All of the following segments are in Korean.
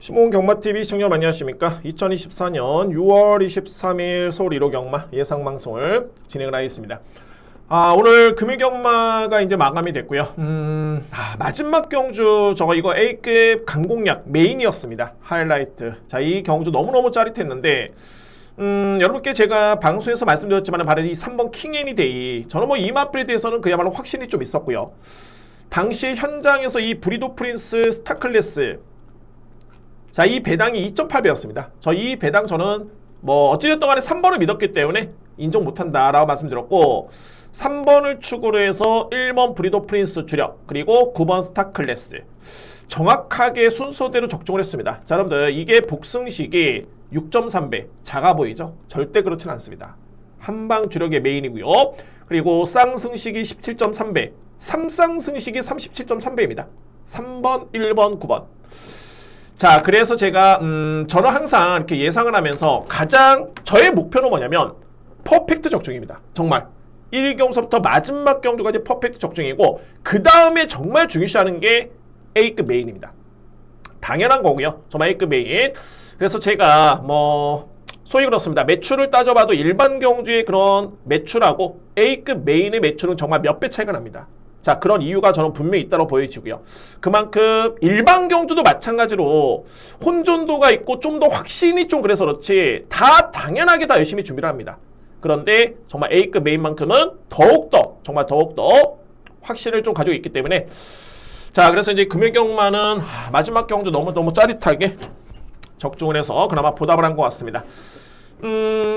시몬 경마TV 시청자 안녕하십니까. 2024년 6월 23일 서울 1호 경마 예상방송을 진행을 하겠습니다. 오늘 금일경마가 이제 마감이 됐고요. 마지막 경주 이거 A급 강공약 메인이었습니다. 하이라이트. 자, 이 경주 너무너무 짜릿했는데 여러분께 제가 방송에서 말씀드렸지만 바로 이 3번 킹애니데이, 저는 이 마필에 대해서는 그야말로 확신이 좀 있었고요. 당시 현장에서 이 브리도 프린스 스타클래스, 자, 이 배당이 2.8배였습니다. 이 배당 저는 어찌됐든 간에 3번을 믿었기 때문에 인정 못한다라고 말씀드렸고, 3번을 축으로 해서 1번 브리도 프린스 주력, 그리고 9번 스타클래스 정확하게 순서대로 적중을 했습니다. 자, 여러분들 이게 복승식이 6.3배 작아 보이죠? 절대 그렇진 않습니다. 한방 주력의 메인이고요. 그리고 쌍승식이 17.3배, 3쌍승식이 37.3배입니다. 3번, 1번, 9번. 자, 그래서 제가 저는 항상 이렇게 예상을 하면서 가장 저의 목표는 뭐냐면 퍼펙트 적중입니다. 정말 1경서부터 마지막 경주까지 퍼펙트 적중이고, 그 다음에 정말 중요시하는 게 A급 메인입니다. 당연한 거고요. 정말 A급 메인. 그래서 제가 소위 그렇습니다. 매출을 따져봐도 일반 경주의 그런 매출하고 A급 메인의 매출은 정말 몇 배 차이가 납니다. 자, 그런 이유가 저는 분명히 있다고 보여지고요. 그만큼 일반 경주도 마찬가지로 혼전도가 있고 좀 더 확신이 좀 그래서 그렇지 다 당연하게 다 열심히 준비를 합니다. 그런데 정말 A급 메인만큼은 더욱더 정말 더욱더 확신을 좀 가지고 있기 때문에, 자, 그래서 이제 금일경마는 마지막 경주 너무너무 짜릿하게 적중을 해서 그나마 보답을 한 것 같습니다.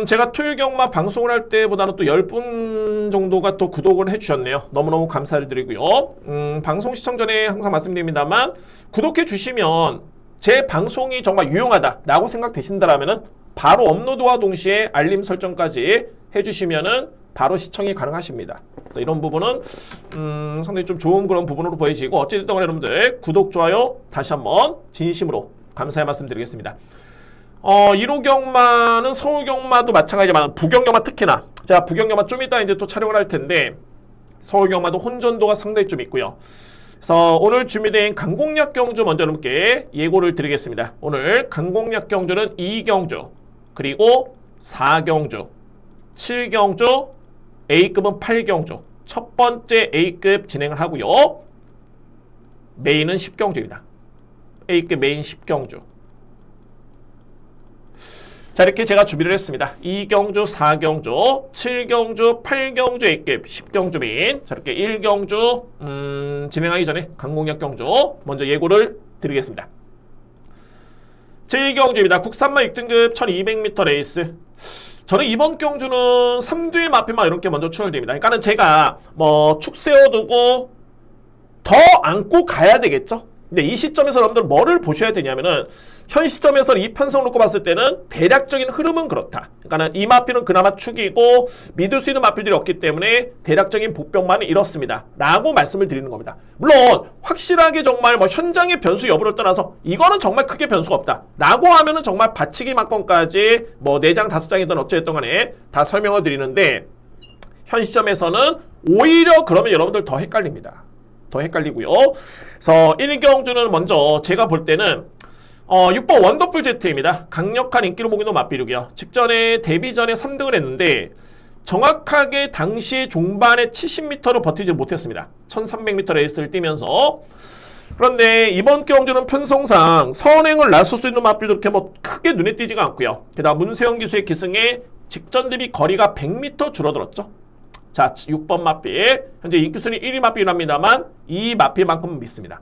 제가 토요일 경마 방송을 할 때보다는 또 10분 정도가 또 구독을 해주셨네요. 너무너무 감사를 드리고요. 방송 시청 전에 항상 말씀드립니다만, 구독해 주시면 제 방송이 정말 유용하다라고 생각되신다라면은 바로 업로드와 동시에 알림 설정까지 해주시면은 바로 시청이 가능하십니다. 그래서 이런 부분은 상당히 좀 좋은 그런 부분으로 보여지고, 어찌됐든 간에 여러분들 구독, 좋아요 다시 한번 진심으로 감사의 말씀드리겠습니다. 1호 경마는 서울 경마도 마찬가지지만 부경 경마 특히나, 자, 부경 경마 좀 이따 이제 또 촬영을 할 텐데 서울 경마도 혼전도가 상당히 좀 있고요. 그래서 오늘 준비된 강공약 경주 먼저 여러분께 예고를 드리겠습니다. 오늘 강공약 경주는 2경주, 그리고 4경주, 7경주, A급은 8경주 첫 번째 A급 진행을 하고요. 메인은 10경주입니다. A급 메인 10경주. 자, 이렇게 제가 준비를 했습니다. 2경주, 4경주, 7경주, 8경주 A급, 10경주 메인. 자, 이렇게 1경주 진행하기 전에 강공약 경주 먼저 예고를 드리겠습니다. 7경주입니다. 국산마 6등급 1200m 레이스. 저는 이번 경주는 3두의 마필만 이렇게 먼저 추월됩니다. 그러니까는 제가 축 세워두고 더 안고 가야 되겠죠? 근데 이 시점에서 여러분들 뭐를 보셔야 되냐면은, 현 시점에서는 이 편성을 놓고 봤을 때는 대략적인 흐름은 그렇다. 그러니까는 이 마필은 그나마 축이고 믿을 수 있는 마필들이 없기 때문에 대략적인 복병만은 이렇습니다 라고 말씀을 드리는 겁니다. 물론 확실하게 정말 현장의 변수 여부를 떠나서 이거는 정말 크게 변수가 없다 라고 하면은 정말 받치기 막건까지 4장 5장이든 어쨌든 간에 다 설명을 드리는데, 현 시점에서는 오히려 그러면 여러분들 더 헷갈립니다. 더 헷갈리고요. 그래서 1경주는 먼저 제가 볼 때는 6번 원더풀 제트입니다. 강력한 인기로 보기도 맞비룩이요. 직전에 데뷔 전에 3등을 했는데 정확하게 당시 종반에 70m를 버티지 못했습니다. 1300m 레이스를 뛰면서. 그런데 이번 경주는 편성상 선행을 나설 수 있는 마필도 그렇게 크게 눈에 띄지가 않고요. 게다가 문세영 기수의 기승에 직전 대비 거리가 100m 줄어들었죠. 자, 6번 마필, 현재 인기순위 1위 마필합니다만 이 마필만큼은 믿습니다.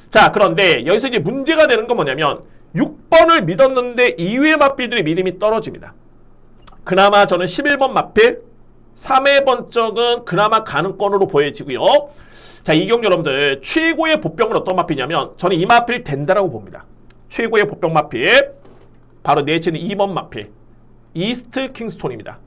자, 그런데 여기서 이제 문제가 되는 건 뭐냐면 6번을 믿었는데 2위의 마필들의 믿음이 떨어집니다. 그나마 저는 11번 마필, 3회 번쩍은 그나마 가능권으로 보여지고요. 자, 이 경주 여러분들 최고의 복병은 어떤 마필이냐면 저는 이 마필 된다라고 봅니다. 최고의 복병 마필, 바로 내치는 2번 마필, 이스트 킹스톤입니다.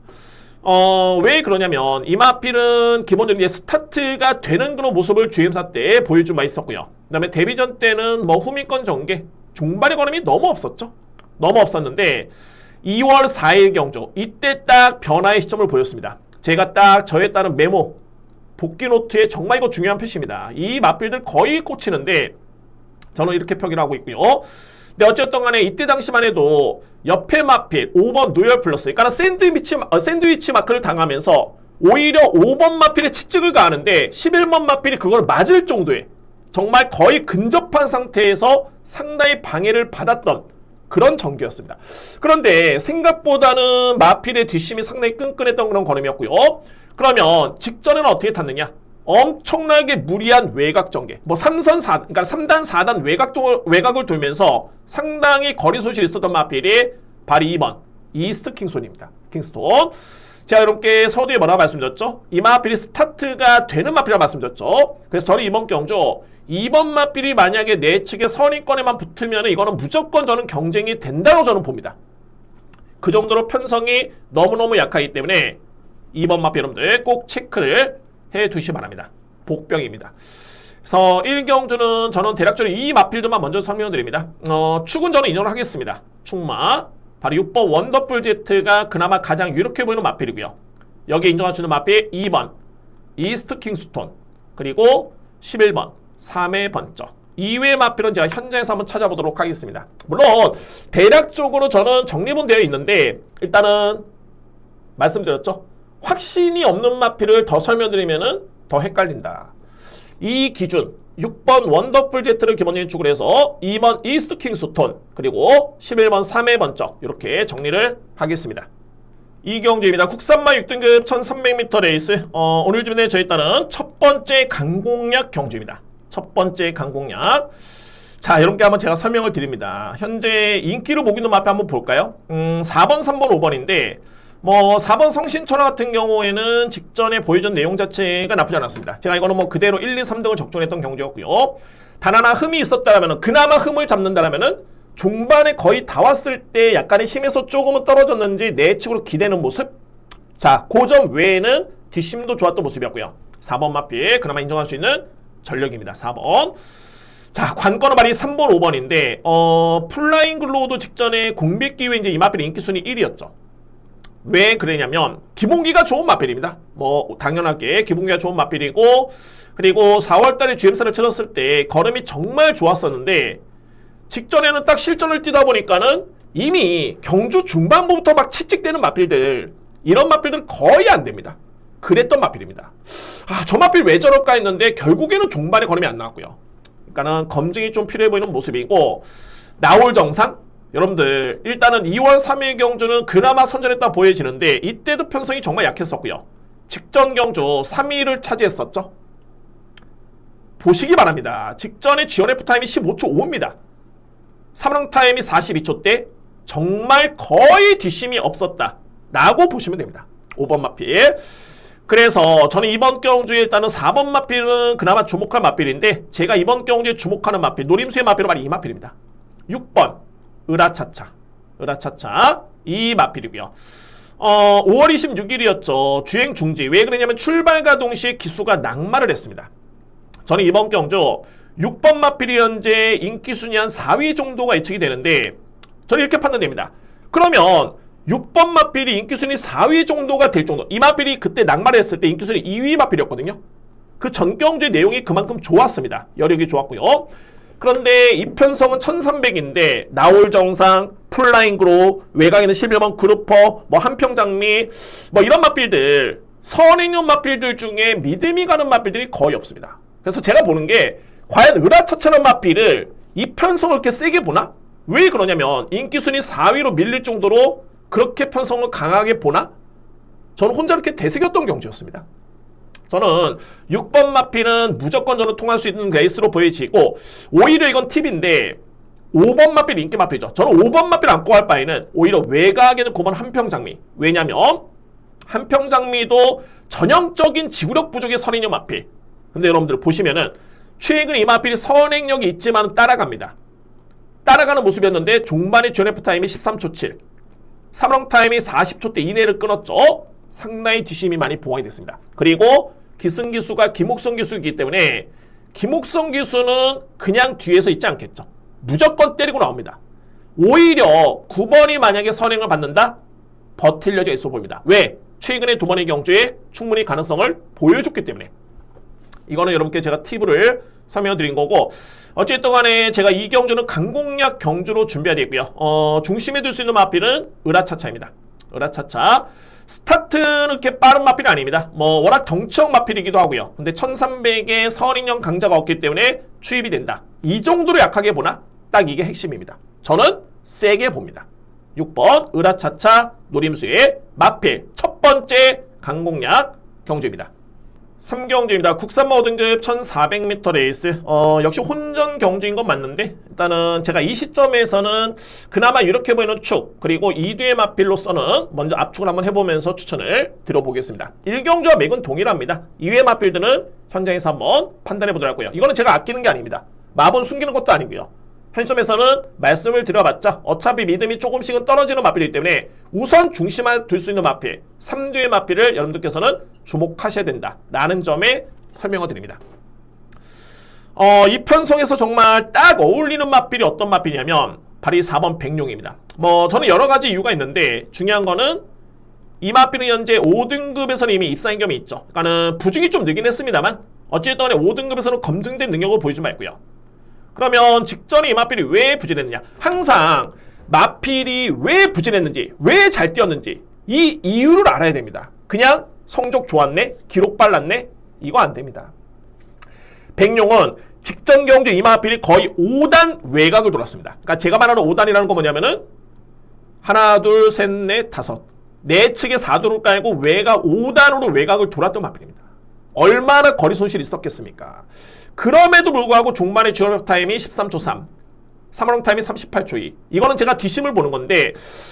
왜 그러냐면 이 마필은 기본적으로 이제 스타트가 되는 그런 모습을 주임사 때 보여준 바 있었고요. 그 다음에 데뷔전 때는 후미권 전개, 종발의 걸음이 너무 없었죠. 너무 없었는데 2월 4일 경주, 이때 딱 변화의 시점을 보였습니다. 제가 딱 저에 따른 메모, 복귀 노트에 정말 이거 중요한 표시입니다. 이 마필들 거의 꽂히는데 저는 이렇게 표기를 하고 있고요. 근데 어쨌든 간에 이때 당시만 해도 옆에 마필 5번 노열 플러스 그러니까 샌드위치 마크를 당하면서 오히려 5번 마필에 채찍을 가하는데 11번 마필이 그걸 맞을 정도의 정말 거의 근접한 상태에서 상당히 방해를 받았던 그런 전기였습니다. 그런데 생각보다는 마필의 뒷심이 상당히 끈끈했던 그런 걸음이었고요. 그러면 직전에는 어떻게 탔느냐? 엄청나게 무리한 외곽 전개. 뭐 3선 4, 그러니까 3단 4단 외곽을 돌면서 상당히 거리 소실이 있었던 마필이 바로 2번 이스트 킹스톤입니다. 킹스톤. 제가 여러분께 서두에 뭐라고 말씀드렸죠? 이 마필이 스타트가 되는 마필이라고 말씀드렸죠. 그래서 저는 이번 경주 2번 마필이 만약에 내 측의 선위권에만 붙으면 이거는 무조건 저는 경쟁이 된다고 저는 봅니다. 그 정도로 편성이 너무너무 약하기 때문에 2번 마필 여러분들 꼭 체크를 해 두시기 바랍니다. 복병입니다. 그래서 1경주는 저는 대략적으로 이 마필들만 먼저 설명드립니다. 축은 저는 인정을 하겠습니다. 축마. 바로 6번 원더풀 제트가 그나마 가장 유력해 보이는 마필이고요. 여기 인정할 수 있는 마필 2번 이스트 킹스톤 그리고 11번 3회 번쩍. 이외의 마필은 제가 현장에서 한번 찾아보도록 하겠습니다. 물론 대략적으로 저는 정리는 되어 있는데 일단은 말씀드렸죠. 확신이 없는 마필을 더 설명드리면 더 헷갈린다. 이 기준 6번 원더풀 제트를 기본적인 축으로 해서 2번 이스트 킹스톤 그리고 11번 3회 번쩍 이렇게 정리를 하겠습니다. 이경주입니다. 국산마 6등급 1300m 레이스 오늘 주변에 저희 따른 첫 번째 강공략 경주입니다. 첫 번째 강공략. 자, 여러분께 한번 제가 설명을 드립니다. 현재 인기로 보고 있는 마필 한번 볼까요? 4번, 3번, 5번인데 뭐 4번 성신천하 같은 경우에는 직전에 보여준 내용 자체가 나쁘지 않았습니다. 제가 이거는 뭐 그대로 1, 2, 3등을 적중했던 경주였고요. 단 하나 흠이 있었다면 그나마 흠을 잡는다면 종반에 거의 다 왔을 때 약간의 힘에서 조금은 떨어졌는지 내측으로 기대는 모습. 자, 그 점 외에는 뒷심도 좋았던 모습이었고요. 4번 마필 그나마 인정할 수 있는 전력입니다. 4번. 자, 관건은 말이 3번, 5번인데 플라잉 글로우도 직전에 공백 기후에 이제 이 마필의 인기순위 1위였죠. 왜 그러냐면 기본기가 좋은 마필입니다. 뭐 당연하게 기본기가 좋은 마필이고 그리고 4월달에 GM사를 치렀을 때 걸음이 정말 좋았었는데 직전에는 딱 실전을 뛰다 보니까는 이미 경주 중반부부터 막 채찍대는 마필들 이런 마필들은 거의 안 됩니다. 그랬던 마필입니다. 아, 저 마필 왜 저럴까 했는데 결국에는 종반에 걸음이 안 나왔고요. 그러니까는 검증이 좀 필요해 보이는 모습이고 나올 정상 여러분들 일단은 2월 3일 경주는 그나마 선전했다 보여지는데 이때도 편성이 정말 약했었고요. 직전 경주 3위를 차지했었죠. 보시기 바랍니다. 직전에 GNF 타임이 15초 5입니다. 3랑 타임이 42초대 정말 거의 뒷심이 없었다 라고 보시면 됩니다. 5번 마필. 그래서 저는 이번 경주에 일단은 4번 마필은 그나마 주목할 마필인데 제가 이번 경주에 주목하는 마필 노림수의 마필은 바로 이 마필입니다. 6번 으라차차 이 마필이고요. 5월 26일이었죠. 주행 중지. 왜 그러냐면 출발과 동시에 기수가 낙마를 했습니다. 저는 이번 경주 6번 마필이 현재 인기순위 한 4위 정도가 예측이 되는데 저는 이렇게 판단됩니다. 그러면 6번 마필이 인기순위 4위 정도가 될 정도. 이 마필이 그때 낙마를 했을 때 인기순위 2위 마필이었거든요. 그 전 경주의 내용이 그만큼 좋았습니다. 여력이 좋았고요. 그런데 이 편성은 1300인데 나올 정상, 플라잉그로, 외곽에는 11번 그루퍼, 뭐 한평장미 뭐 이런 마필들 선행용 마필들 중에 믿음이 가는 마필들이 거의 없습니다. 그래서 제가 보는 게 과연 으라차차란 마필을 이 편성을 이렇게 세게 보나? 왜 그러냐면 인기순위 4위로 밀릴 정도로 그렇게 편성을 강하게 보나? 저는 혼자 이렇게 되새겼던 경주였습니다. 저는 6번 마필은 무조건 저는 통할 수 있는 레이스로 보여지고 오히려 이건 팁인데 5번 마필 인기 마필이죠. 저는 5번 마필 안고 할 바에는 오히려 외곽에는 9번 한평장미. 왜냐면 한평장미도 전형적인 지구력 부족의 선행력 마필. 근데 여러분들 보시면은 최근 이 마필이 선행력이 있지만 따라갑니다. 따라가는 모습이었는데 종반의 GNF 타임이 13초 7 3롱 타임이 40초대 이내를 끊었죠. 상당히 뒷심이 많이 보강이 됐습니다. 그리고 기승 기수가 김옥성 기수이기 때문에 김옥성 기수는 그냥 뒤에서 있지 않겠죠. 무조건 때리고 나옵니다. 오히려 9번이 만약에 선행을 받는다? 버틸 여지가 있어 보입니다. 왜? 최근에 두 번의 경주에 충분히 가능성을 보여줬기 때문에. 이거는 여러분께 제가 팁을 설명드린 거고 어쨌든 간에 제가 이 경주는 강공략 경주로 준비가 되고요. 중심에 둘 수 있는 마필은 으라차차입니다. 으라차차. 스타트는 그렇게 빠른 마필이 아닙니다. 워낙 덩치형 마필이기도 하고요. 근데 1300에 선인형 강자가 없기 때문에 추입이 된다. 이 정도로 약하게 보나? 딱 이게 핵심입니다. 저는 세게 봅니다. 6번 으라차차 노림수의 마필 첫 번째 강공략 경주입니다. 3경주입니다. 국산마 5등급 1400m 레이스. 역시 혼전 경주인 건 맞는데 일단은 제가 이 시점에서는 그나마 이렇게 보이는 축 그리고 2뒤의 마필로서는 먼저 압축을 한번 해보면서 추천을 드려보겠습니다. 1경주와 맥은 동일합니다. 2위의 마필들은 현장에서 한번 판단해 보도록 하고요. 이거는 제가 아끼는 게 아닙니다. 마본 숨기는 것도 아니고요. 현점에서는 말씀을 드려봤자 어차피 믿음이 조금씩은 떨어지는 마필이기 때문에 우선 중심에 둘 수 있는 마필 3뒤의 마필을 여러분들께서는 주목하셔야 된다 라는 점에 설명을 드립니다. 이 편성에서 정말 딱 어울리는 마필이 어떤 마필이냐면 바로 이 4번 백룡입니다. 저는 여러 가지 이유가 있는데 중요한 거는 이 마필은 현재 5등급에서는 이미 입사인 겸이 있죠. 그러니까는 부중이 좀 늘긴 했습니다만 어쨌든 5등급에서는 검증된 능력을 보여주지 말고요. 그러면 직전에 이 마필이 왜 부진했느냐? 항상 마필이 왜 부진했는지, 왜 잘 뛰었는지 이 이유를 알아야 됩니다. 그냥 성적 좋았네, 기록 빨랐네, 이거 안 됩니다. 백룡은 직전 경주 이 마필이 거의 5단 외곽을 돌았습니다. 그러니까 제가 말하는 5단이라는 거 뭐냐면은 하나, 둘, 셋, 넷, 다섯 네 측에 4도를 깔고 외곽 5단으로 외곽을 돌았던 마필입니다. 얼마나 거리 손실이 있었겠습니까? 그럼에도 불구하고 종반의 주얼 타임이 13초 3, 3화롱 타임이 38초 2. 이거는 제가 뒷심을 보는 건데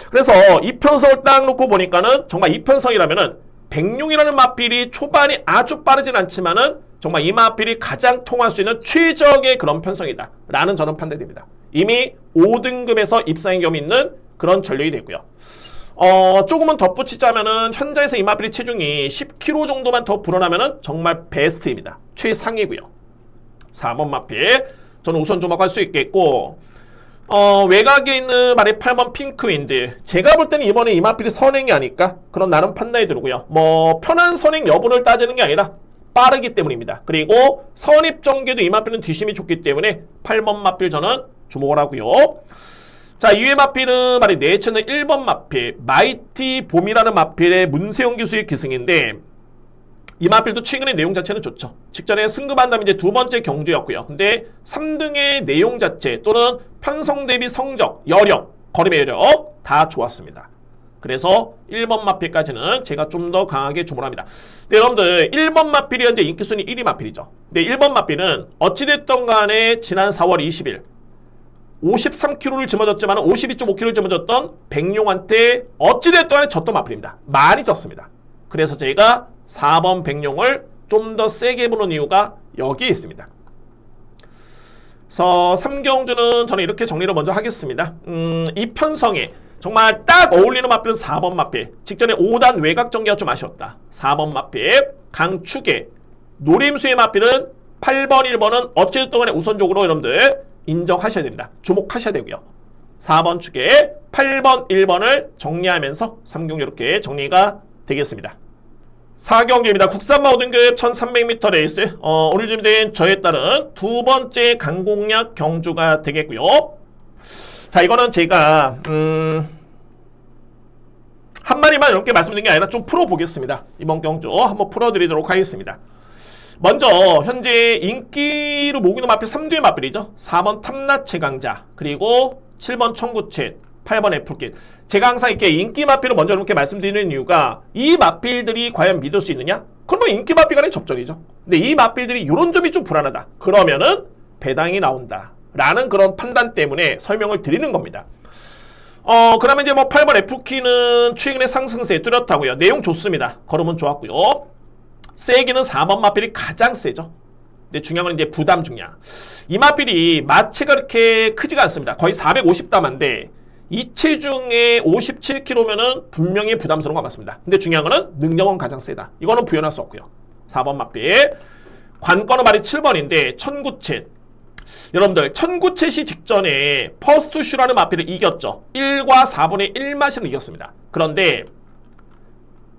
그래서 이편성을 딱 놓고 보니까는 정말 이편성이라면은 백룡이라는 마필이 초반이 아주 빠르진 않지만은 정말 이 마필이 가장 통할 수 있는 최적의 그런 편성이다 라는 저는 판단됩니다. 이미 5등급에서 입사인 겸 있는 그런 전력이 됐고요. 조금은 덧붙이자면은 현장에서 이 마필의 체중이 10kg 정도만 더 불어나면은 정말 베스트입니다. 최상이고요. 4번 마필 저는 우선 주목할 수 있겠고 외곽에 있는 말이 8번 핑크윈드 제가 볼 때는 이번에 이 마필이 선행이 아닐까 그런 나름 판단이 들고요. 편한 선행 여부를 따지는 게 아니라 빠르기 때문입니다. 그리고 선입 전개도 이 마필은 뒷심이 좋기 때문에 8번 마필 저는 주목을 하고요. 자, 2회 마필은 말이 내체는 1번 마필 마이티 봄이라는 마필의 문세용 기수의 기승인데 이 마필도 최근의 내용 자체는 좋죠. 직전에 승급한 다음에 이제 두 번째 경주였고요. 근데 3등의 내용 자체 또는 편성 대비 성적, 여력, 거리 매력 다 좋았습니다. 그래서 1번 마필까지는 제가 좀 더 강하게 주목합니다. 네, 여러분들 1번 마필이 현재 인기순위 1위 마필이죠. 근데 1번 마필은 어찌됐던 간에 지난 4월 20일 53kg를 짊어졌지만 52.5kg를 짊어졌던 백룡한테 어찌됐든 간에 졌던 마필입니다. 많이 졌습니다. 그래서 제가 4번 백룡을 좀 더 세게 보는 이유가 여기에 있습니다. 그래서 3경주는 저는 이렇게 정리를 먼저 하겠습니다. 이 편성에 정말 딱 어울리는 마필은 4번 마필. 직전에 5단 외곽 전개가 좀 아쉬웠다. 4번 마필. 강축에 노림수의 마필은 8번, 1번은 어쨌든 간에 우선적으로 여러분들 인정하셔야 됩니다. 주목하셔야 되고요. 4번 축에 8번, 1번을 정리하면서 3경주 이렇게 정리가 되겠습니다. 4경기입니다. 국산마 5등급 1300m 레이스. 오늘 준비된 저에 따른 두 번째 강공략 경주가 되겠고요. 자, 이거는 제가 한 마리만 이렇게 말씀드린 게 아니라 좀 풀어보겠습니다. 이번 경주 한번 풀어드리도록 하겠습니다. 먼저 현재 인기를 모으고 있는 마필 3뒤의 마필이죠. 4번 탐나 최강자 그리고 7번 청구채 8번 애플킷. 제가 항상 이렇게 인기 마필을 먼저 이렇게 말씀드리는 이유가 이 마필들이 과연 믿을 수 있느냐? 그건 뭐 인기 마필 간의 접전이죠. 근데 이 마필들이 이런 점이 좀 불안하다. 그러면은 배당이 나온다 라는 그런 판단 때문에 설명을 드리는 겁니다. 그러면 이제 뭐 8번 애플킷은 최근에 상승세에 뚜렷하고요. 내용 좋습니다. 걸음은 좋았고요. 세기는 4번 마필이 가장 세죠. 근데 중요한 건 이제 부담 중량. 이 마필이 마체가 그렇게 크지가 않습니다. 거의 450담인데 이 체중에 57kg면은 분명히 부담스러운 거 맞습니다. 근데 중요한 거는 능력은 가장 세다. 이거는 부연할 수 없고요. 4번 마필. 관건은 말이 7번인데 천구챗. 여러분들 천구챗이 직전에 퍼스트슈라는 마필을 이겼죠. 1과 4분의 1마시를 이겼습니다. 그런데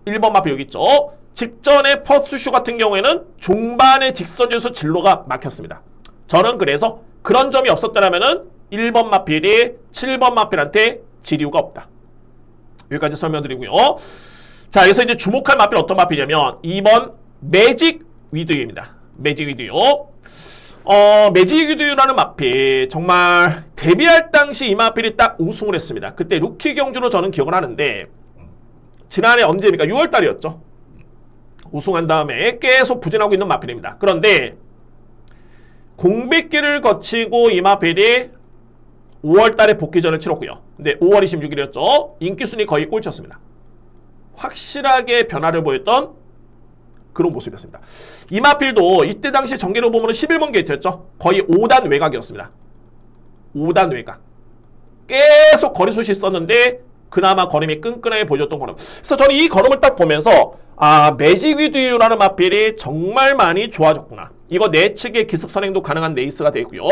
1번 마필 여기 있죠. 직전에 퍼스트슈 같은 경우에는 종반의 직선주에서 진로가 막혔습니다. 저는 그래서 그런 점이 없었다면은 1번 마필이 7번 마필한테 질 이유가 없다. 여기까지 설명드리고요. 자, 여기서 이제 주목할 마필 어떤 마필이냐면 2번 매직 위드유입니다. 매직 위드유. 매직 위드유라는 마필 정말 데뷔할 당시 이 마필이 딱 우승을 했습니다. 그때 루키 경주로 저는 기억을 하는데 지난해 언제입니까? 6월달이었죠. 우승한 다음에 계속 부진하고 있는 마필입니다. 그런데 공백기를 거치고 이 마필이 5월달에 복귀전을 치렀고요. 근데 5월 26일이었죠. 인기순위 거의 꼴찌였습니다. 확실하게 변화를 보였던 그런 모습이었습니다. 이 마필도 이때 당시 전개로 보면 11번 게이트였죠. 거의 5단 외곽이었습니다. 5단 외곽. 계속 거리숱이 있었는데 그나마 걸음이 끈끈하게 보여줬던 걸음. 그래서 저는 이 걸음을 딱 보면서 매직 위드유라는 마필이 정말 많이 좋아졌구나. 이거 내측의 기습 선행도 가능한 레이스가 되고요.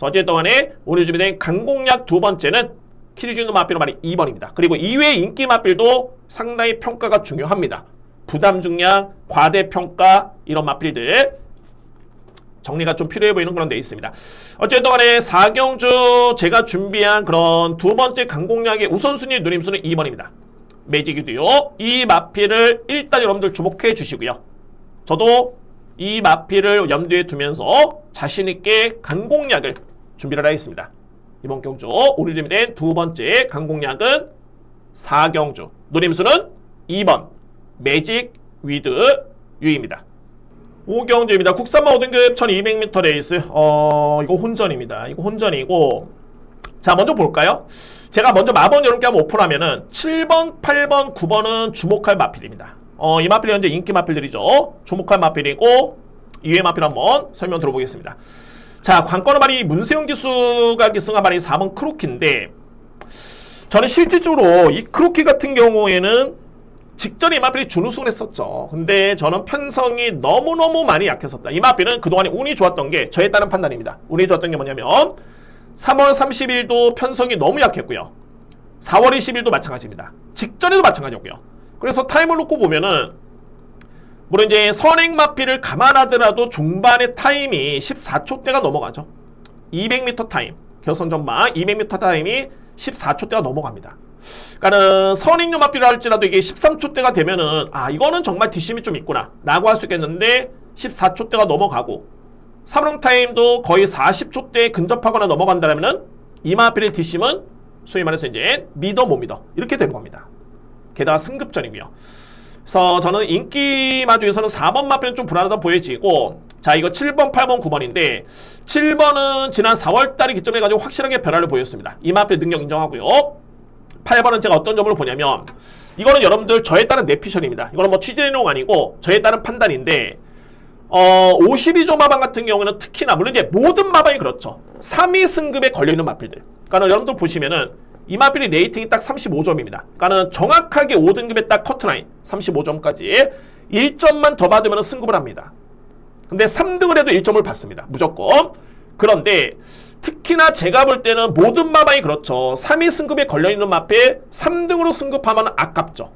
어쨌든 간에 오늘 준비된 강공략 두 번째는 키리주는 마필로 말이 2번입니다. 그리고 이외의 인기 마필도 상당히 평가가 중요합니다. 부담 중량, 과대평가 이런 마필들 정리가 좀 필요해 보이는 그런 데 있습니다. 어쨌든 간에 4경주 제가 준비한 그런 두 번째 강공략의 우선순위 누림수는 2번입니다. 매직이도요. 이 마필을 일단 여러분들 주목해 주시고요. 저도 이 마필을 염두에 두면서 자신있게 강공략을 준비를 하겠습니다. 이번 경주 오늘 준비된 두 번째 강공략은 4경주 누림수는 2번 매직 위드 유입니다. 5경주입니다. 국산마 5등급 1200m 레이스. 이거 혼전입니다. 이거 혼전이고, 자 먼저 볼까요? 제가 먼저 마번 여러분께 한번 오픈하면은 7번, 8번, 9번은 주목할 마필입니다. 이 마필이 현재 인기 마필들이죠. 주목할 마필이고 이외의 마필 한번 설명 들어보겠습니다. 자, 관건은 말이 문세영 기수가 기승한 말이 4번 크로키인데, 저는 실질적으로 이 크로키 같은 경우에는 직전에 이 마필이 준우승을 했었죠. 근데 저는 편성이 너무너무 많이 약했었다. 이 마필은 그동안에 운이 좋았던 게 저에 따른 판단입니다. 운이 좋았던 게 뭐냐면 3월 30일도 편성이 너무 약했고요. 4월 20일도 마찬가지입니다. 직전에도 마찬가지였고요. 그래서 타임을 놓고 보면은 물론 이제 선행 마필을 감안하더라도 종반의 타임이 14초대가 넘어가죠. 200m 타임, 결선 전방 200m 타임이 14초대가 넘어갑니다. 그러니까는 선행용 마필을 할지라도 이게 13초대가 되면은 이거는 정말 뒷심이 좀 있구나 라고 할 수 있겠는데 14초대가 넘어가고 3롱 타임도 거의 40초대에 근접하거나 넘어간다면은 이 마필의 뒷심은 소위 말해서 이제 믿어 못 믿어 이렇게 되는 겁니다. 게다가 승급전이고요. 그래서 저는 인기마 중에서는 4번 마필은 좀 불안하다 보여지고, 자 이거 7번, 8번, 9번인데 7번은 지난 4월달에 기점해가지고 확실하게 변화를 보였습니다. 이 마필 능력 인정하고요. 8번은 제가 어떤 점을 보냐면, 이거는 여러분들 저에 따른 내피셜입니다. 이거는 뭐 취재 내용 아니고 저에 따른 판단인데 52조 마방 같은 경우는 특히나 물론 이제 모든 마방이 그렇죠. 3위 승급에 걸려있는 마필들. 그러니까 여러분들 보시면은 이 마필이 레이팅이 딱 35점입니다. 그러니까 정확하게 5등급에 딱 커트라인 35점까지 1점만 더 받으면 승급을 합니다. 근데 3등을 해도 1점을 받습니다. 무조건. 그런데 특히나 제가 볼 때는 모든 마방이 그렇죠. 3위 승급에 걸려있는 마필 3등으로 승급하면 아깝죠.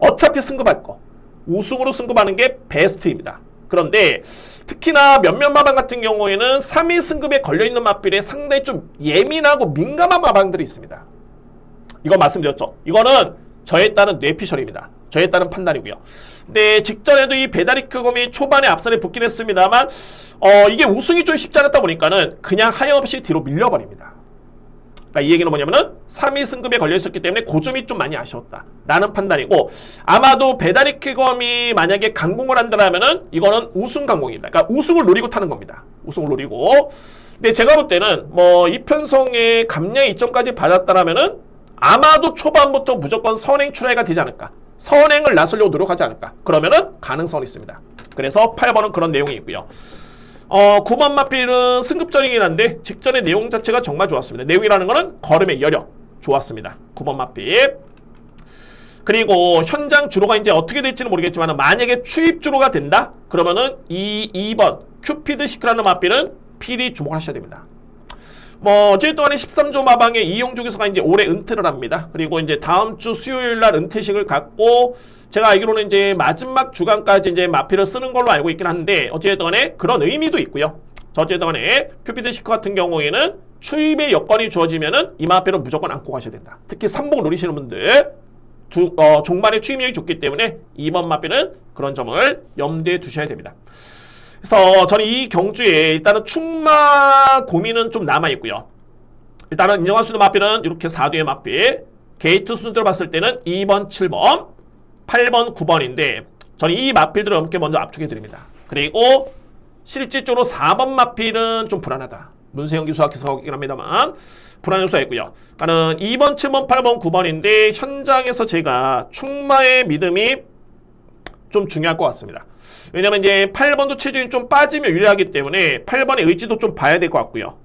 어차피 승급할 거. 우승으로 승급하는 게 베스트입니다. 그런데 특히나 몇몇 마방 같은 경우에는 3위 승급에 걸려있는 마필에 상당히 좀 예민하고 민감한 마방들이 있습니다. 이거 말씀드렸죠. 이거는 저에 따른 뇌피셜입니다. 저에 따른 판단이고요. 근데 직전에도 이 배다리크검이 초반에 앞선에 붙긴 했습니다만 이게 우승이 좀 쉽지 않았다 보니까는 그냥 하염없이 뒤로 밀려버립니다. 그러니까 이 얘기는 뭐냐면은 3위 승급에 걸려있었기 때문에 그 점이 좀 많이 아쉬웠다 라는 판단이고, 아마도 배다리크검이 만약에 강공을 한다면은 이거는 우승 강공입니다. 그러니까 우승을 노리고 타는 겁니다. 우승을 노리고. 근데 제가 볼 때는 뭐 이편성의 감량 2점까지 받았다라면은 아마도 초반부터 무조건 선행 출하가 되지 않을까, 선행을 나서려고 노력하지 않을까, 그러면은 가능성이 있습니다. 그래서 8번은 그런 내용이 있고요. 9번 마필은 승급전이긴 한데 직전의 내용 자체가 정말 좋았습니다. 내용이라는 거는 걸음의 여력 좋았습니다. 9번 마필. 그리고 현장 주로가 이제 어떻게 될지는 모르겠지만 만약에 추입 주로가 된다? 그러면은 2번 큐피드 시크라는 마필은 필히 주목하셔야 됩니다. 뭐 어쨌든 간에 13조 마방의 이용조 교수가 이제 올해 은퇴를 합니다. 그리고 이제 다음 주 수요일 날 은퇴식을 갖고, 제가 알기로는 이제 마지막 주간까지 이제 마필을 쓰는 걸로 알고 있긴 한데 어쨌든 간에 그런 의미도 있고요. 자, 어쨌든 간에 큐피드 시커 같은 경우에는 추입의 여건이 주어지면은 이 마필은 무조건 안고 가셔야 된다. 특히 3복 노리시는 분들 종반의 추입력이 좋기 때문에 2번 마필은 그런 점을 염두에 두셔야 됩니다. 그래서 저는 이 경주에 일단은 충마 고민은 좀 남아있고요. 일단은 인정할 수 있는 마필은 이렇게 4두의 마필, 게이트 순서로 봤을 때는 2번, 7번, 8번, 9번인데 저는 이 마필들을 함께 먼저 압축해 드립니다. 그리고 실질적으로 4번 마필은 좀 불안하다. 문세영 기수가 기사하긴 합니다만 불안 요소가 있고요. 그러니까는 2번, 7번, 8번, 9번인데 현장에서 제가 충마의 믿음이 좀 중요할 것 같습니다. 왜냐면 이제 8번도 체중이 좀 빠지면 유리하기 때문에 8번의 의지도 좀 봐야 될 것 같고요.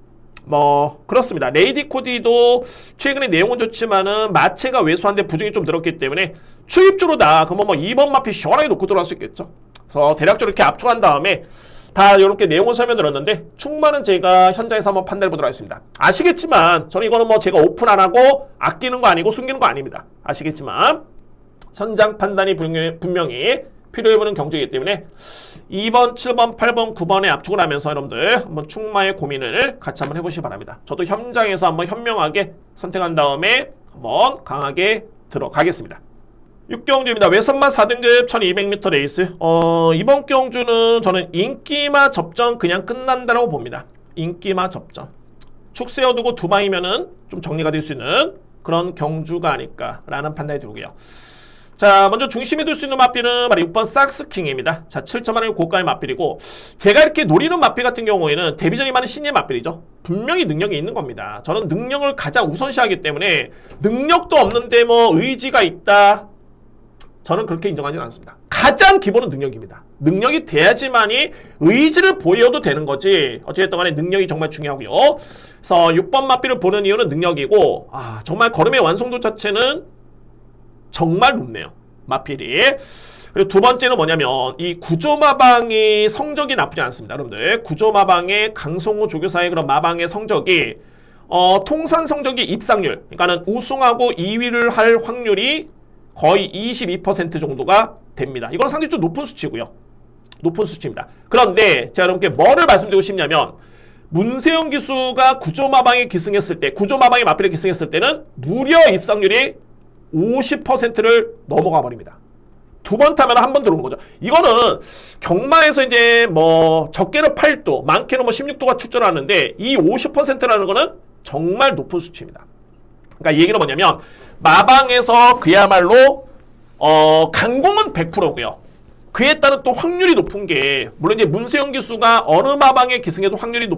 뭐 그렇습니다. 레이디 코디도 최근에 내용은 좋지만은 마체가 왜소한데 부중이 좀 늘었기 때문에 추입주로다 그러면 뭐 2번 마피 시원하게 놓고 들어갈 수 있겠죠. 그래서 대략적으로 이렇게 압축한 다음에 다 이렇게 내용을 설명드렸는데 충만은 제가 현장에서 한번 판단해 보도록 하겠습니다. 아시겠지만 저는 이거는 뭐 제가 오픈 안 하고 아끼는 거 아니고 숨기는 거 아닙니다. 아시겠지만 현장 판단이 분명히 필요해 보는 경주이기 때문에 2번, 7번, 8번, 9번에 압축을 하면서 여러분들 한번 충마의 고민을 같이 한번 해보시기 바랍니다. 저도 현장에서 한번 현명하게 선택한 다음에 한번 강하게 들어가겠습니다. 6경주입니다. 외선만 4등급 1200m 레이스. 이번 경주는 저는 인기마 접전 그냥 끝난다라고 봅니다. 인기마 접전. 축 세워두고 두 방이면은 좀 정리가 될 수 있는 그런 경주가 아닐까라는 판단이 들고요. 자, 먼저 중심에 둘 수 있는 마필은 바로 6번 삭스킹입니다. 자, 7.1 고가의 마필이고 제가 이렇게 노리는 마필 같은 경우에는 데뷔전이 많은 신예 마필이죠. 분명히 능력이 있는 겁니다. 저는 능력을 가장 우선시하기 때문에 능력도 없는데 뭐 의지가 있다. 저는 그렇게 인정하지는 않습니다. 가장 기본은 능력입니다. 능력이 돼야지만이 의지를 보여도 되는 거지. 어쨌든 간에 능력이 정말 중요하고요. 그래서 6번 마필을 보는 이유는 능력이고 정말 걸음의 완성도 자체는 정말 높네요. 마필이. 그리고 두 번째는 뭐냐면 이 구조마방이 성적이 나쁘지 않습니다. 여러분들 구조마방의 강성호 조교사의 그런 마방의 성적이 통산 성적이 입상률 그러니까는 우승하고 2위를 할 확률이 거의 22% 정도가 됩니다. 이건 상당히 좀 높은 수치고요. 높은 수치입니다. 그런데 제가 여러분께 뭐를 말씀드리고 싶냐면 문세영 기수가 구조마방에 기승했을 때 구조마방의 마필에 기승했을 때는 무려 입상률이 50%를 넘어가 버립니다. 두 번 타면 한 번 들어오는 거죠. 이거는 경마에서 이제 뭐 적게는 8도, 많게는 뭐 16도가 출전하는데 이 50%라는 거는 정말 높은 수치입니다. 그러니까 이 얘기는 뭐냐면 마방에서 그야말로 강공은 100%고요. 그에 따른 또 확률이 높은 게 물론 이제 문세영 기수가 어느 마방에 기승해도 확률이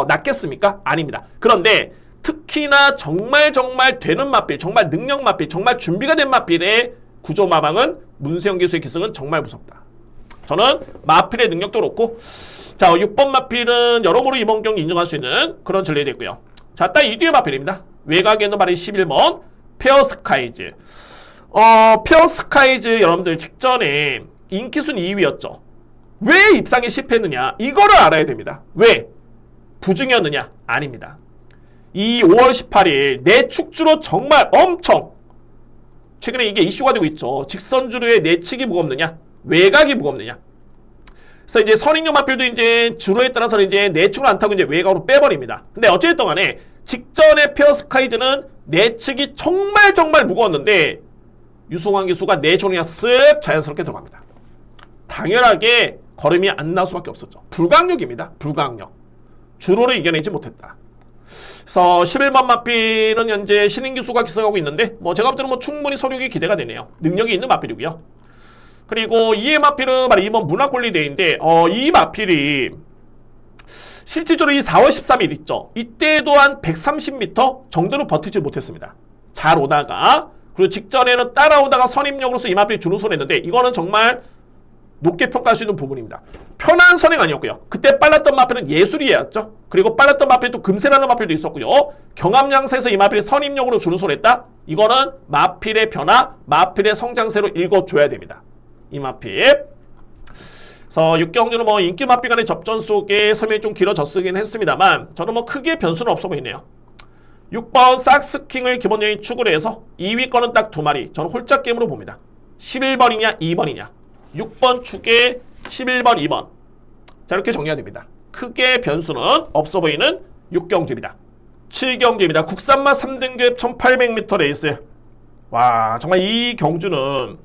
낮겠습니까? 아닙니다. 그런데 특히나 정말 되는 마필, 정말 능력 마필, 정말 준비가 된 마필의 구조 마방은 문세영 기수의 기승은 정말 무섭다. 저는 마필의 능력도 그렇고 자 6번 마필은 여러모로 이번 경기 인정할 수 있는 그런 전례가 됐고요. 자, 딱 이 뒤에 마필입니다. 외곽에는 바로 11번 페어스카이즈. 페어스카이즈 여러분들 직전에 인기순 2위였죠. 왜 입상에 실패했느냐? 이거를 알아야 됩니다. 왜? 부중이었느냐? 아닙니다. 이 5월 18일 내축주로 정말 엄청 최근에 이게 이슈가 되고 있죠. 직선주로의 내측이 무겁느냐? 외곽이 무겁느냐? 그래서 이제 선익용 마필도 이제 주로에 따라서는 이제 내축을 안 타고 이제 외곽으로 빼버립니다. 근데 어쨌든 간에 직전에 페어스카이즈는 내측이 정말 무거웠는데 유승환 기수가 내쪽이 그냥 쓱 자연스럽게 들어갑니다. 당연하게 걸음이 안 나올 수밖에 없었죠. 불강력입니다. 불강력. 주로를 이겨내지 못했다. 그래서 11번 마필은 현재 신인 기수가 기승하고 있는데 뭐 제가 볼 때는 뭐 충분히 서륙이 기대가 되네요. 능력이 있는 마필이고요. 그리고 2의 마필은 바로 2번 문화권리대인데 이 마필이 실질적으로 이 4월 13일 있죠. 이때도 한 130m 정도로 버티지 못했습니다. 잘 오다가 그리고 직전에는 따라오다가 선임력으로서 이 마필이 준우선했는데 이거는 정말 높게 평가할 수 있는 부분입니다. 편한 선행 아니었고요. 그때 빨랐던 마필은 예술이었죠. 그리고 빨랐던 마필 또 금세라는 마필도 있었고요. 경합양사에서 이 마필이 선임력으로 준우선했다. 이거는 마필의 변화, 마필의 성장세로 읽어줘야 됩니다. 이 마필. 그래서 6경주는 뭐 인기 마필 간의 접전 속에 설명이 좀 길어졌긴 했습니다만 저는 뭐 크게 변수는 없어 보이네요. 6번 삭스킹을 기본적인 축으로 해서 2위 거는 딱 두 마리. 저는 홀짝 게임으로 봅니다. 11번이냐 2번이냐. 6번 축에 11번 2번. 자, 이렇게 정리가 됩니다. 크게 변수는 없어 보이는 6경주입니다. 7경주입니다. 국산마 3등급 1800m 레이스. 와, 정말 이 경주는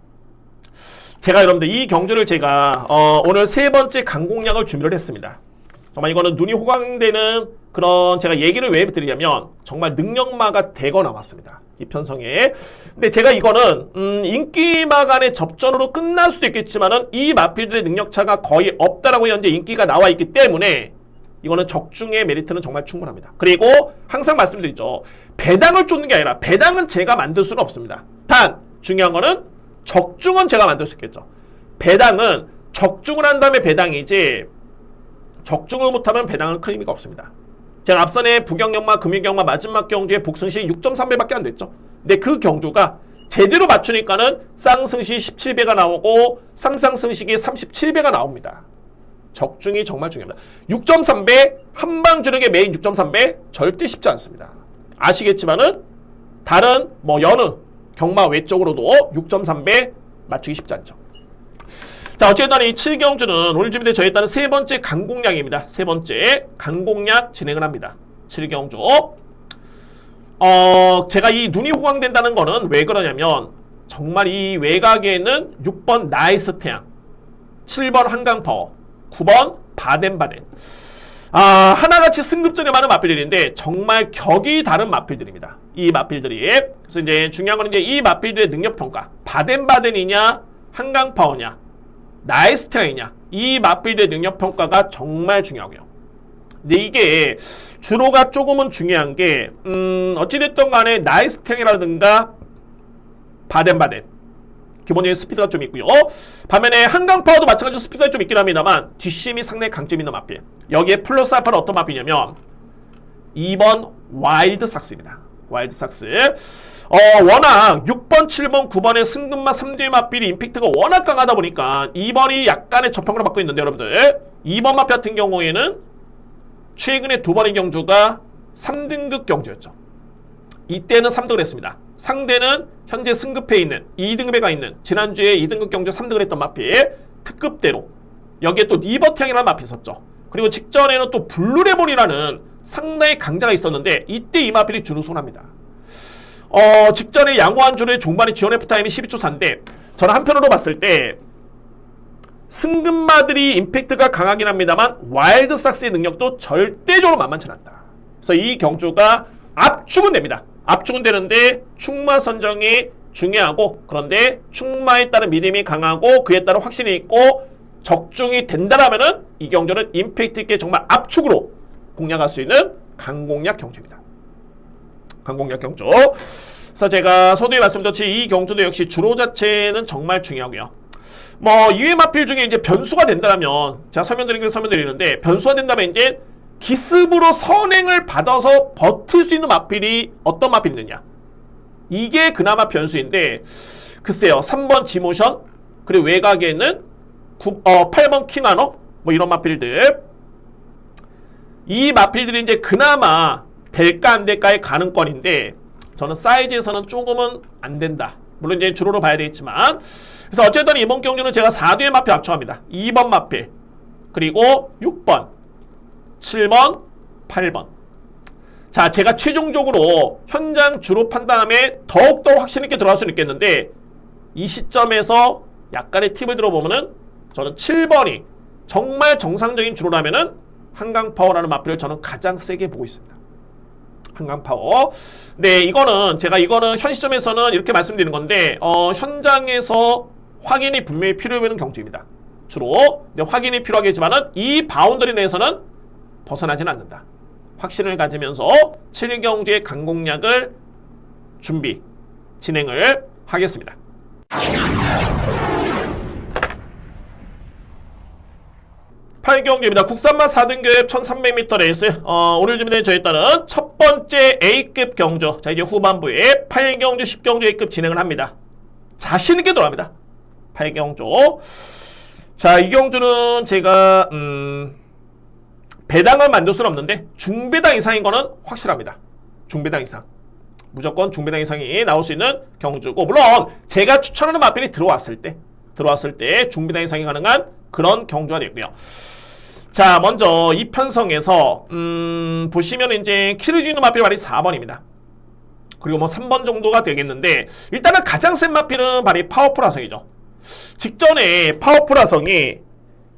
제가 여러분들 이 경주를 제가 오늘 세 번째 강공략을 준비를 했습니다. 정말 이거는 눈이 호강되는 그런 제가 얘기를 왜 드리냐면 정말 능력마가 대거 나왔습니다. 이 편성에. 근데 제가 이거는 인기마 간의 접전으로 끝날 수도 있겠지만은 이 마필들의 능력차가 거의 없다라고 현재 인기가 나와 있기 때문에 이거는 적중의 메리트는 정말 충분합니다. 그리고 항상 말씀드리죠. 배당을 쫓는 게 아니라 배당은 제가 만들 수는 없습니다. 단 중요한 거는 적중은 제가 만들 수 있겠죠. 배당은 적중을 한 다음에 배당이지 적중을 못하면 배당은 큰 의미가 없습니다. 제가 앞선에 부경경마, 금유경마 마지막 경주에 복승시 6.3배밖에 안 됐죠. 근데 그 경주가 제대로 맞추니까는 쌍승시 17배가 나오고 삼상승식이 37배가 나옵니다. 적중이 정말 중요합니다. 6.3배, 한방주력의 메인 6.3배 절대 쉽지 않습니다. 아시겠지만은 다른 여느 경마 외적으로도 6.3배 맞추기 쉽지 않죠. 자, 어쨌든 이 7경주는 오늘 준비된 저에 따른 세 번째 강공략입니다. 세 번째 강공략 진행을 합니다. 7경주. 제가 이 눈이 호강된다는 거는 왜 그러냐면 정말 이 외곽에는 6번 나이스 태양, 7번 한강파워, 9번 바덴바덴. 하나같이 승급전에 많은 마필들인데 정말 격이 다른 마필들입니다. 이 마필들이. 그래서 이제 중요한 건 이제 이 마필들의 능력평가. 바덴바덴이냐, 한강파워냐, 나이스 태양이냐. 이 마필들의 능력평가가 정말 중요하고요. 근데 이게 주로가 조금은 중요한 게 어찌됐든 간에 나이스 태양이라든가 바덴바덴 기본적인 스피드가 좀 있고요. 반면에 한강파워도 마찬가지로 스피드가 좀 있긴 합니다만 뒷심이 상당히 강점이 있는 마필. 여기에 플러스 알파는 어떤 마필이냐면 2번 와일드삭스입니다. 와일드삭스. 워낙 6번, 7번, 9번의 승급마 3대 마필이 임팩트가 워낙 강하다 보니까 2번이 약간의 저평가를 받고 있는데 여러분들 2번 마필 같은 경우에는 최근에 두 번의 경주가 3등급 경주였죠. 이때는 3등을 했습니다. 상대는 현재 승급해 있는 2등급에 가 있는 지난주에 2등급 경주 3등을 했던 마필 특급대로 여기에 또 리버탱이라는 마필이 있었죠. 그리고 직전에는 또 블루레몬이라는 상당히 강자가 있었는데 이때 이 마필이 준우승합니다. 직전에 양호한 주의 종반의 지원 F타임이 12초 4인데 저는 한편으로 봤을 때 승급마들이 임팩트가 강하긴 합니다만 와일드삭스의 능력도 절대적으로 만만치 않다. 그래서 이 경주가 압축은 됩니다. 압축은 되는데 충마 선정이 중요하고 그런데 충마에 따른 믿음이 강하고 그에 따른 확신이 있고 적중이 된다라면은 이 경주는 임팩트 있게 정말 압축으로 공략할 수 있는 강공략 경주입니다. 강공략 경주. 그래서 제가 서두에 말씀드렸듯이 이 경주도 역시 주로 자체는 정말 중요하고요. 이외 마필 중에 이제 변수가 된다면 제가 설명드리는데 변수가 된다면 이제 기습으로 선행을 받아서 버틸 수 있는 마필이 어떤 마필이 있느냐. 이게 그나마 변수인데 글쎄요. 3번 지모션 그리고 외곽에는 8번 킹하너 이런 마필들 이 마필들이 이제 그나마 될까 안 될까의 가능권인데 저는 사이즈에서는 조금은 안 된다. 물론 이제 주로로 봐야 되겠지만 그래서 어쨌든 이번 경주는 제가 4대의 마필 합쳐합니다. 2번 마필 그리고 6번 7번 8번 자 제가 최종적으로 현장 주로 판단함에 더욱더 확신있게 들어갈 수는 있겠는데 이 시점에서 약간의 팁을 들어보면은 저는 7번이 정말 정상적인 주로라면은 한강파워라는 마필을 저는 가장 세게 보고 있습니다. 한강파워. 네, 이거는 현 시점에서는 이렇게 말씀드리는 건데 현장에서 확인이 분명히 필요한 경주입니다. 주로 확인이 필요하겠지만은 이 바운더리 내에서는 벗어나지는 않는다. 확신을 가지면서 7경주의 강공략을 진행을 하겠습니다. 경주입니다. 국산마 4등급 1300m 레이스. 오늘 준비된 저에 따른 첫 번째 A급 경주. 자, 이제 후반부에 8경주, 10경주 A급 진행을 합니다. 자신있게 돌아갑니다. 8경주. 자, 이 경주는 제가, 배당을 만들 수는 없는데, 중배당 이상인 거는 확실합니다. 중배당 이상. 무조건 중배당 이상이 나올 수 있는 경주고, 물론, 제가 추천하는 마필이 들어왔을 때, 중배당 이상이 가능한 그런 경주가 되고요. 자, 먼저 이 편성에서 보시면 이제 키르지누 마필 발이 4번입니다. 그리고 뭐 3번 정도가 되겠는데 일단은 가장 센 마필은 발이 파워풀 화성이죠. 직전에 파워풀 화성이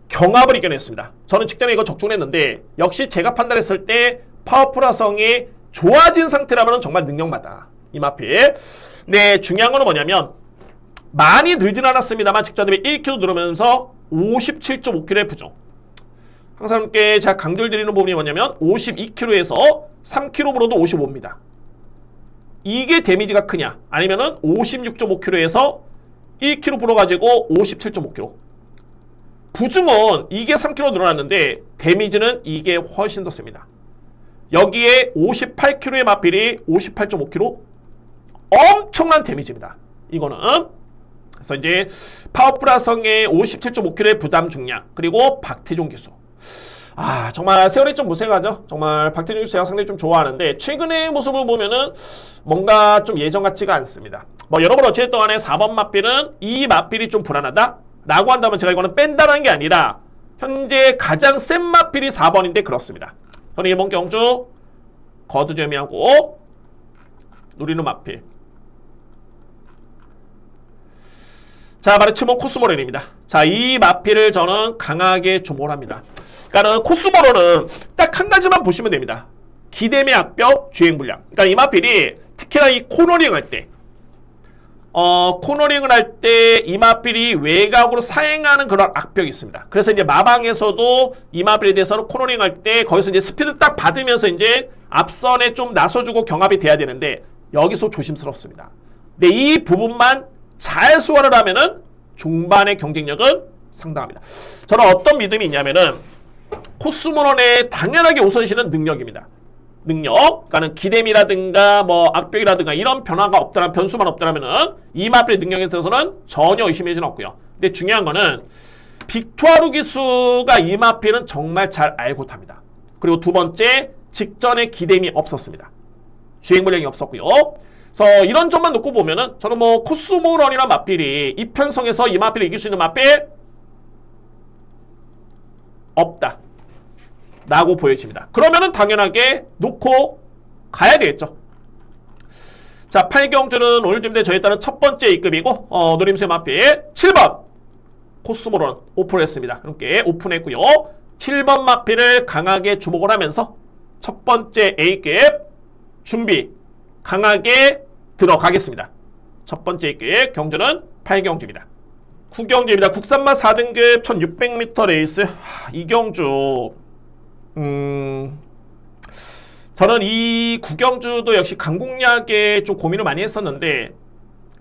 경합을 이겨냈습니다. 저는 직전에 이거 적중했는데 역시 제가 판단했을 때 파워풀 화성이 좋아진 상태라면 정말 능력마다 이 마필. 네, 중요한 거는 뭐냐면 많이 늘진 않았습니다만 직전에 1kg 누르면서 57.5kg의 부종. 항상 함께 제가 강조드리는 부분이 뭐냐면 52kg에서 3kg으로도 55입니다. 이게 데미지가 크냐? 아니면은 56.5kg에서 1kg 불어가지고 57.5kg. 부중은 이게 3kg 늘어났는데 데미지는 이게 훨씬 더 셉니다. 여기에 58kg의 마필이 58.5kg. 엄청난 데미지입니다. 이거는. 그래서 이제 파워풀 화성의 57.5kg의 부담 중량 그리고 박태종 기수. 아, 정말 세월이 좀 무색하죠. 정말 박태종 기수 제가 상당히 좀 좋아하는데 최근의 모습을 보면은 뭔가 좀 예전 같지가 않습니다. 뭐 여러분 어쨌든 간에 4번 마필은 이 마필이 좀 불안하다 라고 한다면 제가 이거는 뺀다는 게 아니라 현재 가장 센 마필이 4번인데 그렇습니다. 저는 이번 경주 거두재미하고 누리는 마필. 자, 바로 츠몬 코스모렐입니다. 자, 이 마필을 저는 강하게 주목을 합니다. 그러니까는 코스모렐은 딱 한 가지만 보시면 됩니다. 기대매 악벽, 주행불량. 그러니까 이 마필이 특히나 이 코너링 할 때, 코너링을 할 때 이 마필이 외곽으로 사행하는 그런 악벽이 있습니다. 그래서 이제 마방에서도 이 마필에 대해서는 코너링 할 때 거기서 이제 스피드 딱 받으면서 이제 앞선에 좀 나서주고 경합이 돼야 되는데 여기서 조심스럽습니다. 근데 이 부분만 잘 소화를 하면은 중반의 경쟁력은 상당합니다. 저는 어떤 믿음이 있냐면은 코스모론의 당연하게 우선시는 능력입니다. 능력, 그러니까는 기댐이라든가 뭐 악벽이라든가 이런 변화가 없더라, 변수만 없더라면은 이 마필의 능력에 대해서는 전혀 의심의 여지는 없고요. 근데 중요한 거는 빅투아루 기수가 이 마필은 정말 잘 알고 탑니다. 그리고 두 번째, 직전에 기댐이 없었습니다. 주행불량이 없었고요. 그래서 이런 점만 놓고 보면은 저는 뭐 코스모런이나 마필이 이 편성에서 이 마필을 이길 수 있는 마필 없다 라고 보여집니다. 그러면은 당연하게 놓고 가야 되겠죠. 자, 8경주는 오늘 준비된 저에 따른 첫 번째 2급이고 노림수의 마필 7번 코스모런 오픈했습니다. 이렇게 오픈했고요. 7번 마필을 강하게 주목을 하면서 첫 번째 A급 준비 강하게 들어가겠습니다. 첫 번째 A급 경주는 8경주입니다. 9경주입니다. 국산마 4등급 1600m 레이스. 이 경주 저는 이 9경주도 역시 강공략에 좀 고민을 많이 했었는데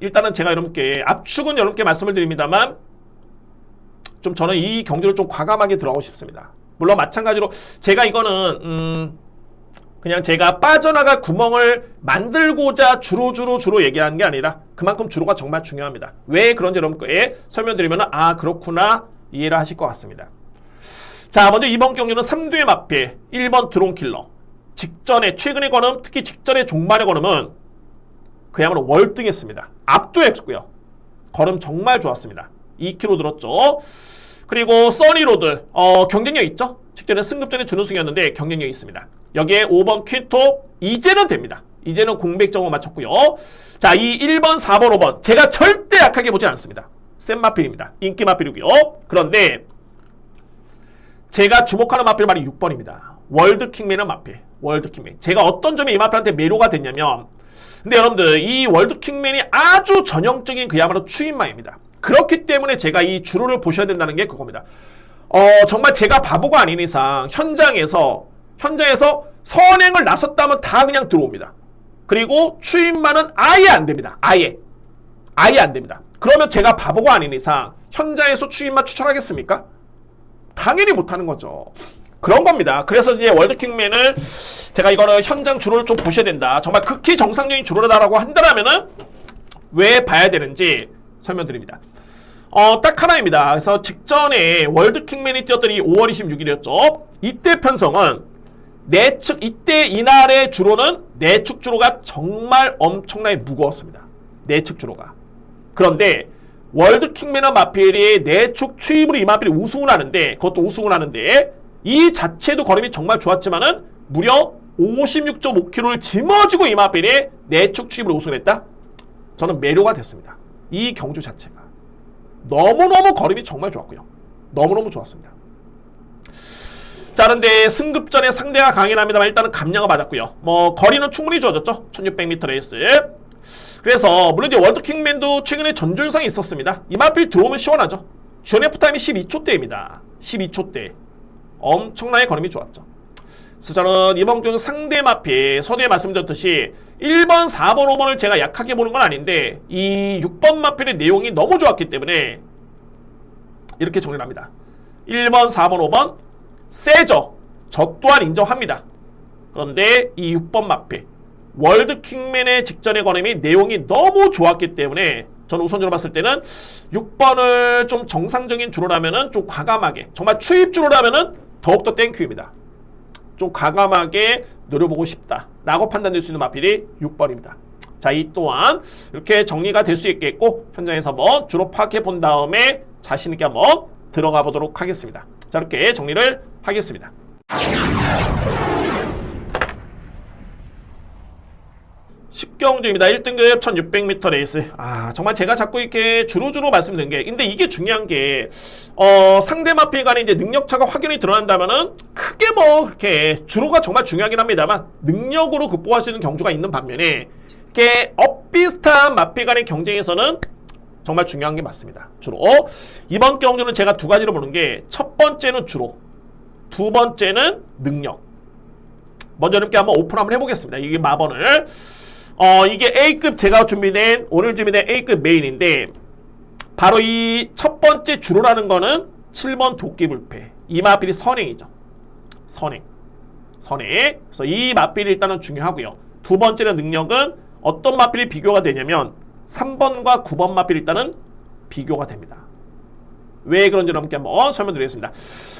일단은 제가 여러분께 압축은 여러분께 말씀을 드립니다만 좀 저는 이 경주를 좀 과감하게 들어가고 싶습니다. 물론 마찬가지로 제가 이거는 그냥 제가 빠져나갈 구멍을 만들고자 주로 얘기하는 게 아니라 그만큼 주로가 정말 중요합니다. 왜 그런지 여러분께 설명드리면 아 그렇구나 이해를 하실 것 같습니다. 자, 먼저 이번 경기는 3두의 마필 1번 드론킬러. 직전에 최근에 거는 특히 직전에 종말의 걸음은 그야말로 월등했습니다. 압도했고요. 걸음 정말 좋았습니다. 2km 들었죠. 그리고 써니로드 경쟁력 있죠. 직전에 승급전에 준우승이었는데 경쟁력이 있습니다. 여기에 5번 퀸토 이제는 됩니다. 이제는 공백점을 맞췄고요. 자, 이 1번, 4번, 5번 제가 절대 약하게 보지 않습니다. 센 마필입니다. 인기 마필이고요. 그런데 제가 주목하는 마필 말이 6번입니다. 월드킹맨의 마필. 월드킹맨. 제가 어떤 점이 이 마필한테 매료가 됐냐면 근데 여러분들 이 월드킹맨이 아주 전형적인 그야말로 추인마입니다. 그렇기 때문에 제가 이 주로를 보셔야 된다는 게 그겁니다. 정말 제가 바보가 아닌 이상 현장에서 선행을 나섰다면 다 그냥 들어옵니다. 그리고 추인마는 아예 안 됩니다. 아예 안 됩니다. 그러면 제가 바보가 아닌 이상 현장에서 추인마 추천하겠습니까? 당연히 못하는 거죠. 그런 겁니다. 그래서 이제 월드킹맨을 제가 이거는 현장 주로를 좀 보셔야 된다. 정말 극히 정상적인 주로다라고 한다면은 왜 봐야 되는지 설명드립니다. 딱 하나입니다. 그래서 직전에 월드킹맨이 뛰었던 이 5월 26일이었죠. 이때 편성은 내측 이때 이날의 주로는 내측 주로가 정말 엄청나게 무거웠습니다. 내측 주로가. 그런데 월드킹맨과 마필이 내축 추입으로 이 마필이 우승을 하는데 그것도 우승을 하는데 이 자체도 걸음이 정말 좋았지만은 무려 56.5kg를 짊어지고 이마필이 내축 추입을 우승했다? 저는 매료가 됐습니다. 이 경주 자체가. 너무너무 걸음이 정말 좋았고요. 너무너무 좋았습니다. 자, 그런데 승급전에 상대가 강하긴 합니다만 일단은 감량을 받았고요. 뭐 거리는 충분히 좋아졌죠. 1600m 레이스. 그래서 물론 이제 월드킹맨도 최근에 전조현상이 있었습니다. 이마필 들어오면 시원하죠. 주연F 타임이 12초대입니다. 12초대. 엄청나게 걸음이 좋았죠. 그래서 저는 이번 경기 상대 마필 서두에 말씀드렸듯이 1번, 4번, 5번을 제가 약하게 보는 건 아닌데 이 6번 마필의 내용이 너무 좋았기 때문에 이렇게 정리를 합니다. 1번, 4번, 5번 세죠. 저 또한 인정합니다. 그런데 이 6번 마필 월드킹맨의 직전의 걸음이 내용이 너무 좋았기 때문에 저는 우선적으로 봤을 때는 6번을 좀 정상적인 주로라면은 좀 과감하게 정말 추입 주로라면은 더욱더 땡큐입니다. 좀 과감하게 노려보고 싶다 라고 판단될 수 있는 마필이 6번입니다. 자, 이 또한 이렇게 정리가 될 수 있겠고 현장에서 한번 주로 파악해 본 다음에 자신있게 한번 들어가 보도록 하겠습니다. 자, 이렇게 정리를 하겠습니다. 10경주입니다. 1등급 1600m 레이스. 정말 제가 자꾸 이렇게 주로주로 말씀드린 게, 근데 이게 중요한 게, 상대 마필 간에 이제 능력차가 확연히 드러난다면은, 크게 뭐, 그렇게, 주로가 정말 중요하긴 합니다만, 능력으로 극복할 수 있는 경주가 있는 반면에, 이렇게, 엇비슷한 마필 간의 경쟁에서는 정말 중요한 게 맞습니다. 주로. 이번 경주는 제가 두 가지로 보는 게, 첫 번째는 주로, 두 번째는 능력. 먼저 이렇게 한번 오픈 한번 해보겠습니다. 이게 마번을. 이게 A급 제가 오늘 준비된 A급 메인인데 바로 이 첫 번째 주로라는 거는 7번 도끼불패. 이 마필이 선행이죠. 선행. 그래서 이 마필이 일단은 중요하고요. 두 번째는 능력은 어떤 마필이 비교가 되냐면 3번과 9번 마필이 일단은 비교가 됩니다. 왜 그런지를 함께 한번 설명드리겠습니다.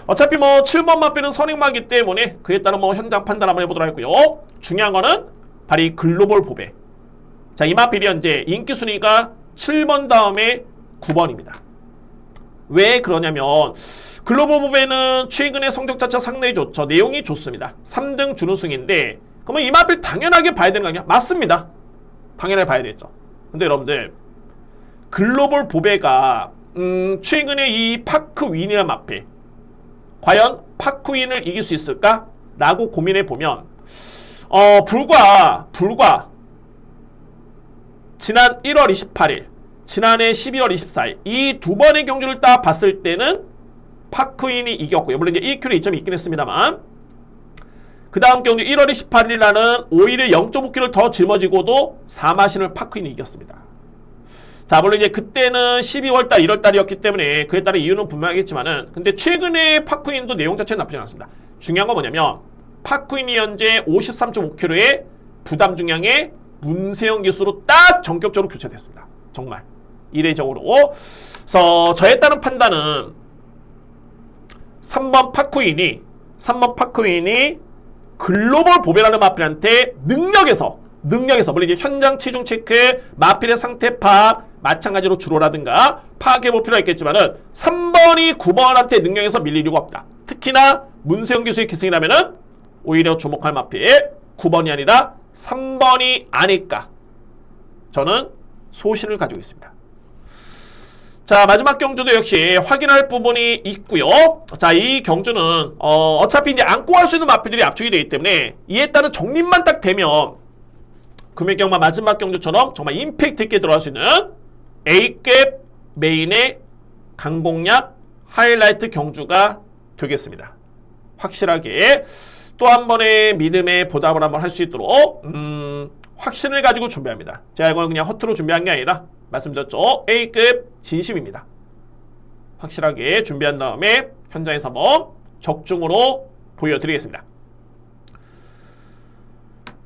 어차피 뭐 7번 마필은 선행마기 때문에 그에 따른 뭐 현장 판단 한번 해보도록 하고요. 중요한 거는 바로 이 글로벌 보배. 자, 이 마필이 현재 인기 순위가 7번 다음에 9번입니다. 왜 그러냐면 글로벌 보배는 최근에 성적 자체가 상당히 좋죠. 내용이 좋습니다. 3등 준우승인데 그러면 이 마필 당연하게 봐야 되는 거 아니야? 맞습니다. 당연하게 봐야 되겠죠. 근데 여러분들 글로벌 보배가 최근에 이 파크윈이라는 마필 과연 파크윈을 이길 수 있을까? 라고 고민해보면 불과 지난 1월 28일 지난해 12월 24일 이 두 번의 경주를 딱 봤을 때는 파크윈이 이겼고요. 물론 이제 1kg에 2점이 있긴 했습니다만 그 다음 경주 1월 28일이라는 오히려 0.5kg를 더 짊어지고도 사마신을 파크윈이 이겼습니다. 자, 물론 이제 그때는 12월달, 1월달이었기 때문에 그에 따른 이유는 분명하겠지만은 근데 최근에 파크윈도 내용 자체는 나쁘지 않았습니다. 중요한 건 뭐냐면 파크윈이 현재 53.5kg의 부담 중량의 문세영 기수로 딱 전격적으로 교체됐습니다. 정말 이례적으로. 그래서 저에 따른 판단은 3번 파크윈이 글로벌 보배라는 마필한테 능력에서 물론 이제 현장 체중 체크, 마필의 상태 파악, 마찬가지로 주로라든가 파악해볼 필요가 있겠지만은 3번이 9번한테 능력에서 밀릴 이유가 없다. 특히나 문세영 기수의 기승이라면은 오히려 주목할 마필 9번이 아니라 3번이 아닐까. 저는 소신을 가지고 있습니다. 자, 마지막 경주도 역시 확인할 부분이 있고요. 자, 이 경주는 어차피 이제 안고 갈 수 있는 마필들이 압축이 되기 때문에 이에 따른 정립만 딱 되면 금액경마 마지막 경주처럼 정말 임팩트 있게 들어갈 수 있는 A급 메인의 강공략 하이라이트 경주가 되겠습니다. 확실하게 또 한 번의 믿음의 보답을 한번 할 수 있도록 확신을 가지고 준비합니다. 제가 이거는 그냥 허투루 준비한 게 아니라 말씀드렸죠. A급 진심입니다. 확실하게 준비한 다음에 현장에서 한번 적중으로 보여드리겠습니다.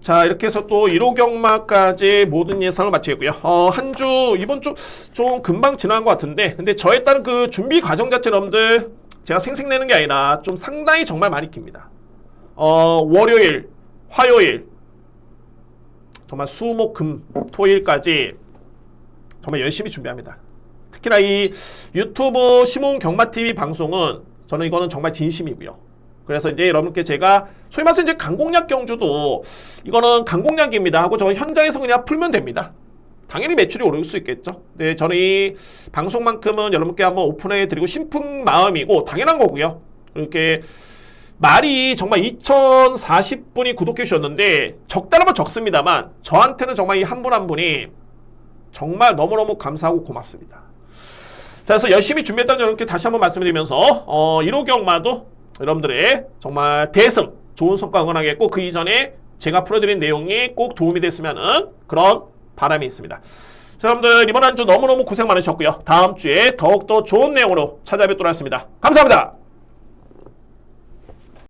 자, 이렇게 해서 또 1호 경마까지 모든 예상을 마치겠고요. 한 주 이번 주 좀 금방 지나간 것 같은데 근데 저에 따른 그 준비 과정 자체 여러분들 제가 생색내는 게 아니라 좀 상당히 정말 많이 깁니다. 월요일, 화요일 정말 수, 목, 금, 토일까지 정말 열심히 준비합니다. 특히나 이 유튜브 심오은 경마TV 방송은 저는 이거는 정말 진심이고요. 그래서 이제 여러분께 제가 소위 말해서 이제 강공략 경주도 이거는 강공략입니다 하고 저 현장에서 그냥 풀면 됩니다. 당연히 매출이 오를 수 있겠죠. 네, 저는 이 방송만큼은 여러분께 한번 오픈해 드리고 싶은 마음이고 당연한 거고요. 이렇게 말이 정말 2040분이 구독해 주셨는데 적다라면 적습니다만 저한테는 정말 이 한 분 한 분이 정말 너무너무 감사하고 고맙습니다. 자, 그래서 열심히 준비했다는 여러분께 다시 한번 말씀드리면서 1호 경마도 여러분들의 정말 대승 좋은 성과 응원하겠고 그 이전에 제가 풀어드린 내용이 꼭 도움이 됐으면 그런 바람이 있습니다. 자, 여러분들 이번 한 주 너무너무 고생 많으셨고요. 다음 주에 더욱더 좋은 내용으로 찾아뵙도록 하겠습니다. 감사합니다.